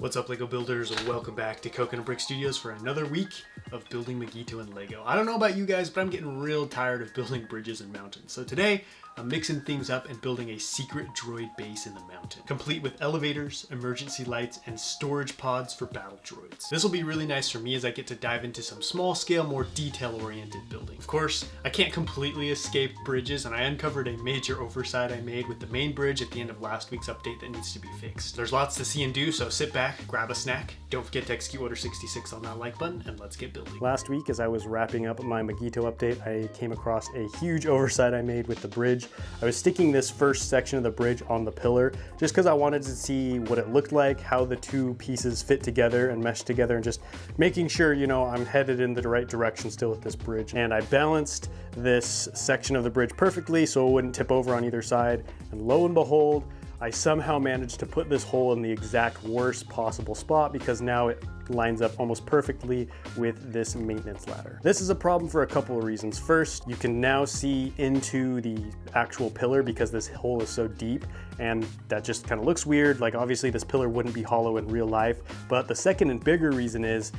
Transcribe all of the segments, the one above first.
What's up, Lego builders? Welcome back to Coconut Brick Studios for another week of building Magito and Lego. I don't know about you guys, but I'm getting real tired of building bridges and mountains. So today, I'm mixing things up and building a secret droid base in the mountain, complete with elevators, emergency lights, and storage pods for battle droids. This will be really nice for me as I get to dive into some small scale, more detail-oriented building. Of course, I can't completely escape bridges, and I uncovered a major oversight I made with the main bridge at the end of last week's update that needs to be fixed. There's lots to see and do, so sit back, grab a snack, don't forget to execute order 66 on that like button, and let's get building. Last week, as I was wrapping up my Magito update, I came across a huge oversight I made with the bridge. I was sticking this first section of the bridge on the pillar just because I wanted to see what it looked like, how the two pieces fit together and mesh together, and just making sure, you know, I'm headed in the right direction still with this bridge. And I balanced this section of the bridge perfectly so it wouldn't tip over on either side. And lo and behold, I somehow managed to put this hole in the exact worst possible spot because now it lines up almost perfectly with this maintenance ladder. This is a problem for a couple of reasons. First, you can now see into the actual pillar because this hole is so deep, and that just kind of looks weird. Like, obviously this pillar wouldn't be hollow in real life, but the second and bigger reason is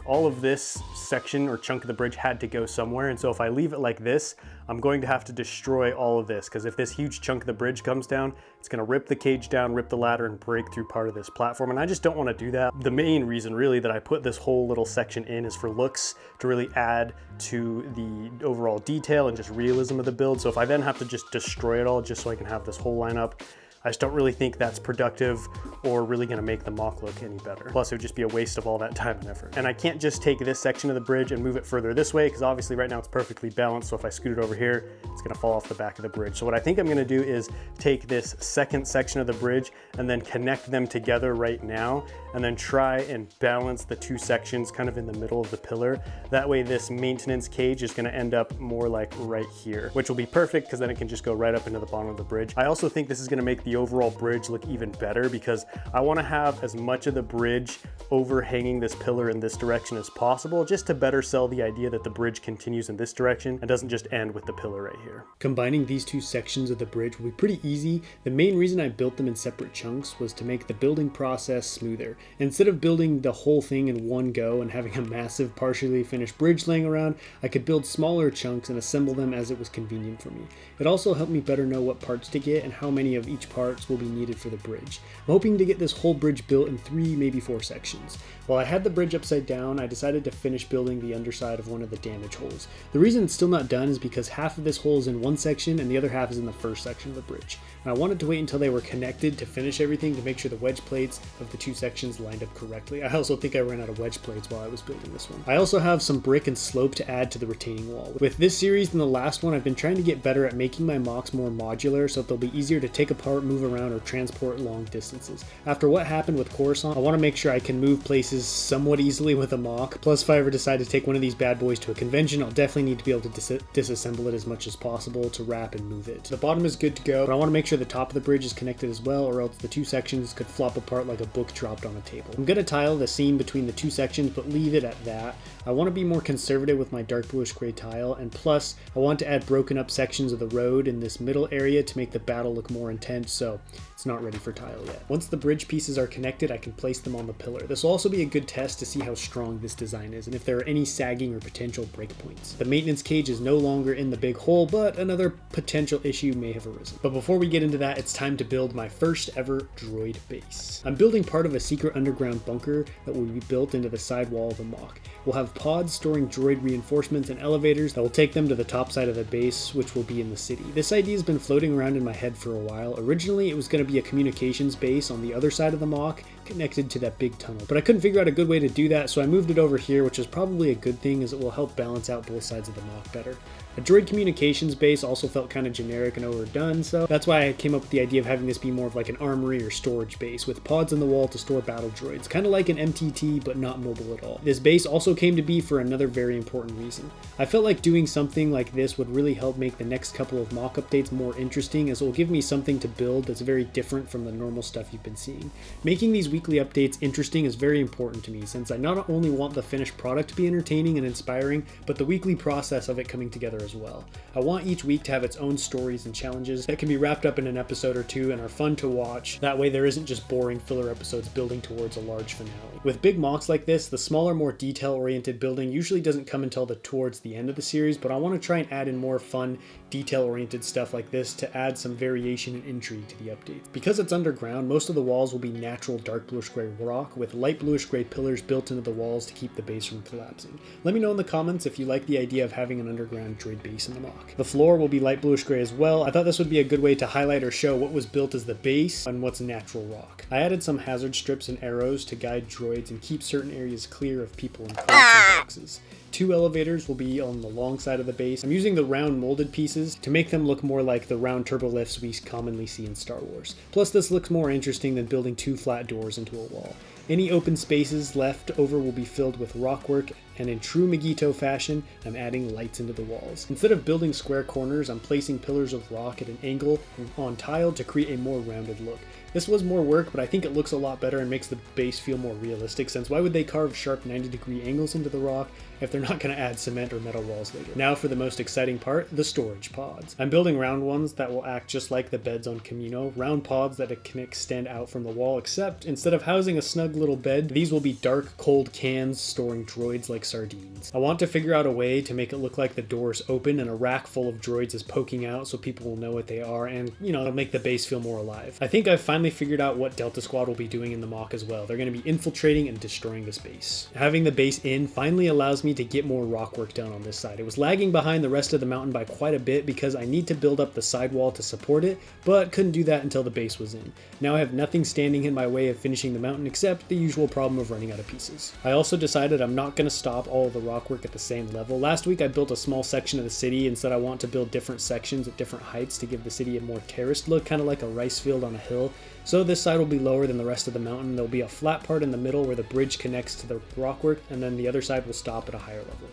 all of this section or chunk of the bridge had to go somewhere, and so if I leave it like this, I'm going to have to destroy all of this, because if this huge chunk of the bridge comes down, it's going to rip the cage down, rip the ladder, and break through part of this platform, and I just don't want to do that. The main reason really that I put this whole little section in is for looks, to really add to the overall detail and just realism of the build. So if I then have to just destroy it all just so I can have this whole line up, I just don't really think that's productive or really gonna make the MOC look any better. Plus, it would just be a waste of all that time and effort. And I can't just take this section of the bridge and move it further this way, because obviously right now it's perfectly balanced, so if I scoot it over here, it's gonna fall off the back of the bridge. So what I think I'm gonna do is take this second section of the bridge and then connect them together right now, and then try and balance the two sections kind of in the middle of the pillar. That way this maintenance cage is gonna end up more like right here, which will be perfect because then it can just go right up into the bottom of the bridge. I also think this is gonna make the overall bridge look even better because I want to have as much of the bridge overhanging this pillar in this direction as possible, just to better sell the idea that the bridge continues in this direction and doesn't just end with the pillar right here. Combining these two sections of the bridge will be pretty easy. The main reason I built them in separate chunks was to make the building process smoother. Instead of building the whole thing in one go and having a massive partially finished bridge laying around, I could build smaller chunks and assemble them as it was convenient for me. It also helped me better know what parts to get and how many of each parts will be needed for the bridge. I'm hoping to get this whole bridge built in 3, maybe 4 sections. While I had the bridge upside down, I decided to finish building the underside of one of the damage holes. The reason it's still not done is because half of this hole is in one section and the other half is in the first section of the bridge. And I wanted to wait until they were connected to finish everything to make sure the wedge plates of the two sections lined up correctly. I also think I ran out of wedge plates while I was building this one. I also have some brick and slope to add to the retaining wall. With this series and the last one, I've been trying to get better at making my MOCs more modular so that they'll be easier to take apart, move around, or transport long distances. After what happened with Coruscant, I want to make sure I can move places somewhat easily with a MOC. Plus, if I ever decide to take one of these bad boys to a convention, I'll definitely need to be able to disassemble it as much as possible to wrap and move it. The bottom is good to go, but I want to make sure the top of the bridge is connected as well, or else the two sections could flop apart like a book dropped on a table. I'm going to tile the seam between the two sections, but leave it at that. I want to be more conservative with my dark bluish gray tile, and plus I want to add broken up sections of the road in this middle area to make the battle look more intense, so it's not ready for tile yet. Once the bridge pieces are connected, I can place them on the pillar. This will also be a good test to see how strong this design is and if there are any sagging or potential breakpoints. The maintenance cage is no longer in the big hole, but another potential issue may have arisen. But before we get into that, it's time to build my first ever droid base. I'm building part of a secret underground bunker that will be built into the side wall of the MOC. We'll have pods storing droid reinforcements and elevators that will take them to the top side of the base, which will be in the city. This idea has been floating around in my head for a while. Originally, it was going to be a communications base on the other side of the MOC, connected to that big tunnel, but I couldn't figure out a good way to do that, so I moved it over here, which is probably a good thing as it will help balance out both sides of the MOC better. A droid communications base also felt kind of generic and overdone, so that's why I came up with the idea of having this be more of like an armory or storage base with pods in the wall to store battle droids, kind of like an MTT but not mobile at all. This base also came to be for another very important reason. I felt like doing something like this would really help make the next couple of MOC updates more interesting, as it will give me something to build that's very different from the normal stuff you've been seeing. Making these weekly updates interesting is very important to me, since I not only want the finished product to be entertaining and inspiring, but the weekly process of it coming together pillar as well. I want each week to have its own stories and challenges that can be wrapped up in an episode or two and are fun to watch. That way there isn't just boring filler episodes building towards a large finale. With big MOCs like this, the smaller, more detail-oriented building usually doesn't come until towards the end of the series, but I want to try and add in more fun, detail-oriented stuff like this to add some variation and intrigue to the updates. Because it's underground, most of the walls will be natural dark bluish gray rock with light bluish gray pillars built into the walls to keep the base from collapsing. Let me know in the comments if you like the idea of having an underground droid base in the MOC. The floor will be light bluish gray as well. I thought this would be a good way to highlight or show what was built as the base and what's natural rock. I added some hazard strips and arrows to guide droids and keep certain areas clear of people and crates and boxes. 2 elevators will be on the long side of the base. I'm using the round molded pieces to make them look more like the round turbolifts we commonly see in Star Wars. Plus, this looks more interesting than building 2 flat doors into a wall. Any open spaces left over will be filled with rockwork, and in true Megito fashion, I'm adding lights into the walls. Instead of building square corners, I'm placing pillars of rock at an angle on tile to create a more rounded look. This was more work, but I think it looks a lot better and makes the base feel more realistic, since why would they carve sharp 90-degree angles into the rock if they're not going to add cement or metal walls later? Now for the most exciting part, the storage pods. I'm building round ones that will act just like the beds on Kamino, round pods that can extend out from the wall, except instead of housing a snug little bed, these will be dark, cold cans storing droids like sardines. I want to figure out a way to make it look like the doors open and a rack full of droids is poking out so people will know what they are, and, it'll make the base feel more alive. I think I've finally figured out what Delta Squad will be doing in the MOC as well. They're going to be infiltrating and destroying this base. Having the base in finally allows me to get more rock work done on this side. It was lagging behind the rest of the mountain by quite a bit because I need to build up the sidewall to support it, but couldn't do that until the base was in. Now I have nothing standing in my way of finishing the mountain except the usual problem of running out of pieces. I also decided I'm not going to stop all of the rock work at the same level. Last week I built a small section of the city and said I want to build different sections at different heights to give the city a more terraced look, kind of like a rice field on a hill. So this side will be lower than the rest of the mountain. There'll be a flat part in the middle where the bridge connects to the rockwork, and then the other side will stop at a higher level.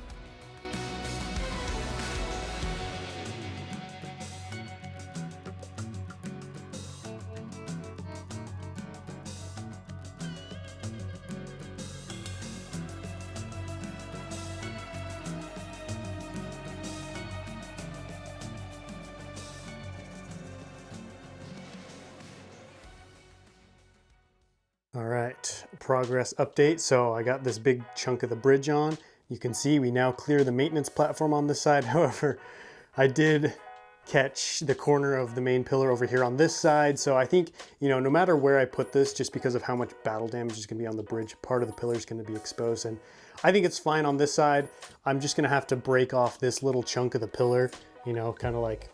All right, progress update. So I got this big chunk of the bridge on. You can see we now clear the maintenance platform on this side. However, I did catch the corner of the main pillar over here on this side. So I think, no matter where I put this, just because of how much battle damage is going to be on the bridge, part of the pillar is going to be exposed. And I think it's fine on this side. I'm just going to have to break off this little chunk of the pillar, kind of like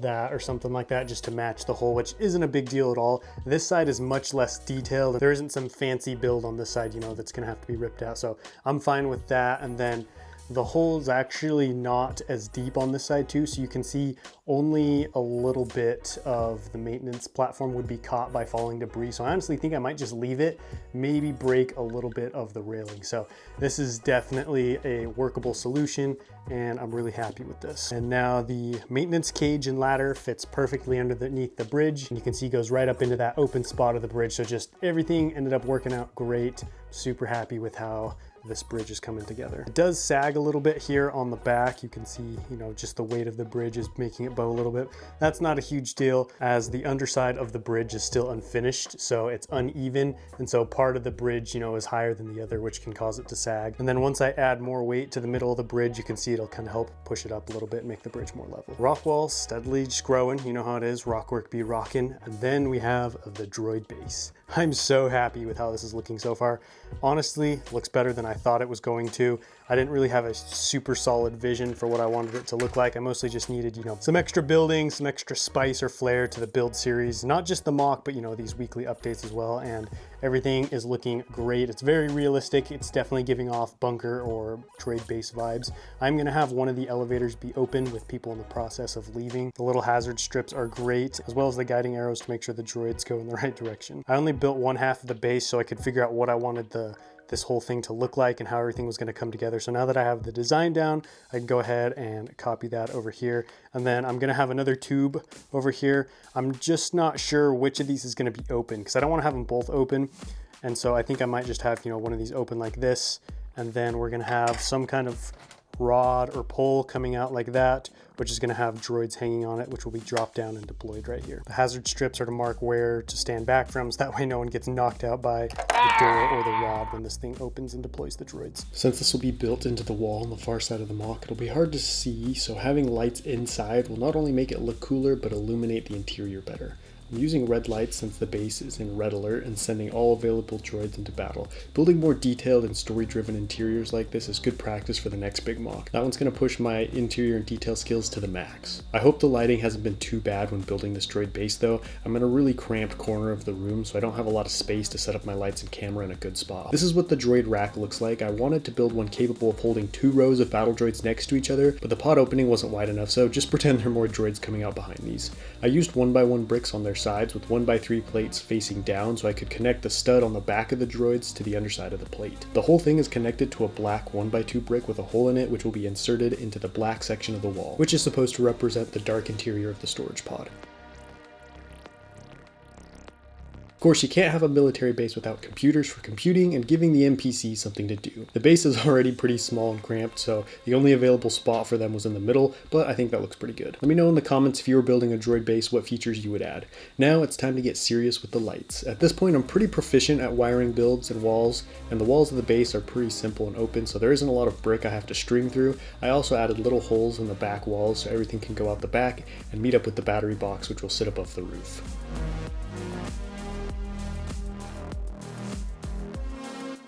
that or something like that, just to match the hole, which isn't a big deal at all. This side is much less detailed. There isn't some fancy build on this side, that's gonna have to be ripped out. So I'm fine with that. And then the hole's actually not as deep on this side too, so you can see only a little bit of the maintenance platform would be caught by falling debris. So I honestly think I might just leave it, maybe break a little bit of the railing. So this is definitely a workable solution, and I'm really happy with this. And now the maintenance cage and ladder fits perfectly underneath the bridge, and you can see it goes right up into that open spot of the bridge. So just everything ended up working out great. Super happy with how this bridge is coming together. It does sag a little bit here on the back. You can see, just the weight of the bridge is making it bow a little bit. That's not a huge deal, as the underside of the bridge is still unfinished, so it's uneven, and so part of the bridge, is higher than the other, which can cause it to sag. And then once I add more weight to the middle of the bridge, you can see it'll kind of help push it up a little bit and make the bridge more level. Rock wall steadily just growing. You know how it is, rock work be rocking. And then we have the droid base. I'm so happy with how this is looking so far. Honestly, looks better than I thought it was going to. I didn't really have a super solid vision for what I wanted it to look like. I mostly just needed, some extra building, some extra spice or flair to the build series. Not just the MOC, but these weekly updates as well. And everything is looking great. It's very realistic. It's definitely giving off bunker or droid base vibes. I'm gonna have one of the elevators be open with people in the process of leaving. The little hazard strips are great, as well as the guiding arrows to make sure the droids go in the right direction. I only built one half of the base so I could figure out what I wanted this whole thing to look like and how everything was going to come together. So now that I have the design down, I can go ahead and copy that over here. And then I'm going to have another tube over here. I'm just not sure which of these is going to be open because I don't want to have them both open. And so I think I might just have, one of these open like this. And then we're going to have some kind of rod or pole coming out like that, which is going to have droids hanging on it, which will be dropped down and deployed right here. The hazard strips are to mark where to stand back from, so that way no one gets knocked out by the door or the rod when this thing opens and deploys the droids. Since this will be built into the wall on the far side of the MOC, it'll be hard to see, so having lights inside will not only make it look cooler, but illuminate the interior better. I'm using red lights since the base is in red alert and sending all available droids into battle. Building more detailed and story-driven interiors like this is good practice for the next big MOC. That one's going to push my interior and detail skills to the max. I hope the lighting hasn't been too bad when building this droid base though. I'm in a really cramped corner of the room, so I don't have a lot of space to set up my lights and camera in a good spot. This is what the droid rack looks like. I wanted to build one capable of holding 2 rows of battle droids next to each other, but the pod opening wasn't wide enough, so just pretend there are more droids coming out behind these. I used 1x1 bricks on their sides with 1x3 plates facing down so I could connect the stud on the back of the droids to the underside of the plate. The whole thing is connected to a black 1x2 brick with a hole in it, which will be inserted into the black section of the wall, which is supposed to represent the dark interior of the storage pod. Of course, you can't have a military base without computers for computing and giving the NPCs something to do. The base is already pretty small and cramped, so the only available spot for them was in the middle, but I think that looks pretty good. Let me know in the comments if you were building a droid base what features you would add. Now it's time to get serious with the lights. At this point, I'm pretty proficient at wiring builds and walls, and the walls of the base are pretty simple and open, so there isn't a lot of brick I have to string through. I also added little holes in the back walls so everything can go out the back and meet up with the battery box, which will sit above the roof.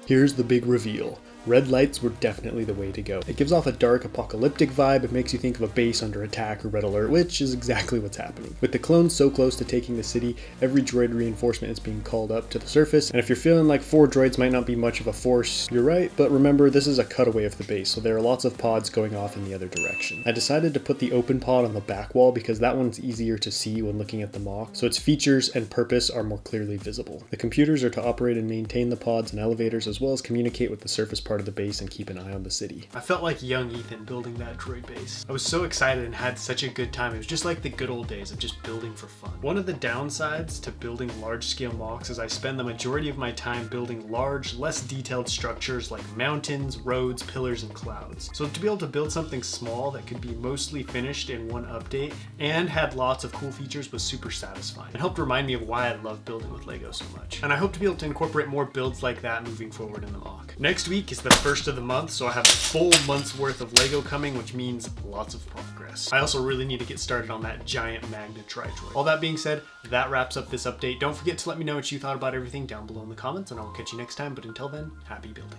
Here's the big reveal. Red lights were definitely the way to go. It gives off a dark apocalyptic vibe. It makes you think of a base under attack or red alert, which is exactly what's happening. With the clones so close to taking the city, every droid reinforcement is being called up to the surface, and if you're feeling like 4 droids might not be much of a force, you're right, but remember this is a cutaway of the base, so there are lots of pods going off in the other direction. I decided to put the open pod on the back wall because that one's easier to see when looking at the MOC, so its features and purpose are more clearly visible. The computers are to operate and maintain the pods and elevators, as well as communicate with the surface part of the base and keep an eye on the city. I felt like young Ethan building that droid base. I was so excited and had such a good time. It was just like the good old days of just building for fun. One of the downsides to building large-scale MOCs is I spend the majority of my time building large, less detailed structures like mountains, roads, pillars, and clouds. So to be able to build something small that could be mostly finished in one update and had lots of cool features was super satisfying. It helped remind me of why I love building with Lego so much. And I hope to be able to incorporate more builds like that moving forward in the MOC. Next week is the first of the month, so I have a full month's worth of Lego coming, which means lots of progress. I also really need to get started on that giant Magna Tri-Droid. All that being said, that wraps up this update. Don't forget to let me know what you thought about everything down below in the comments, and I will catch you next time, but until then, happy building.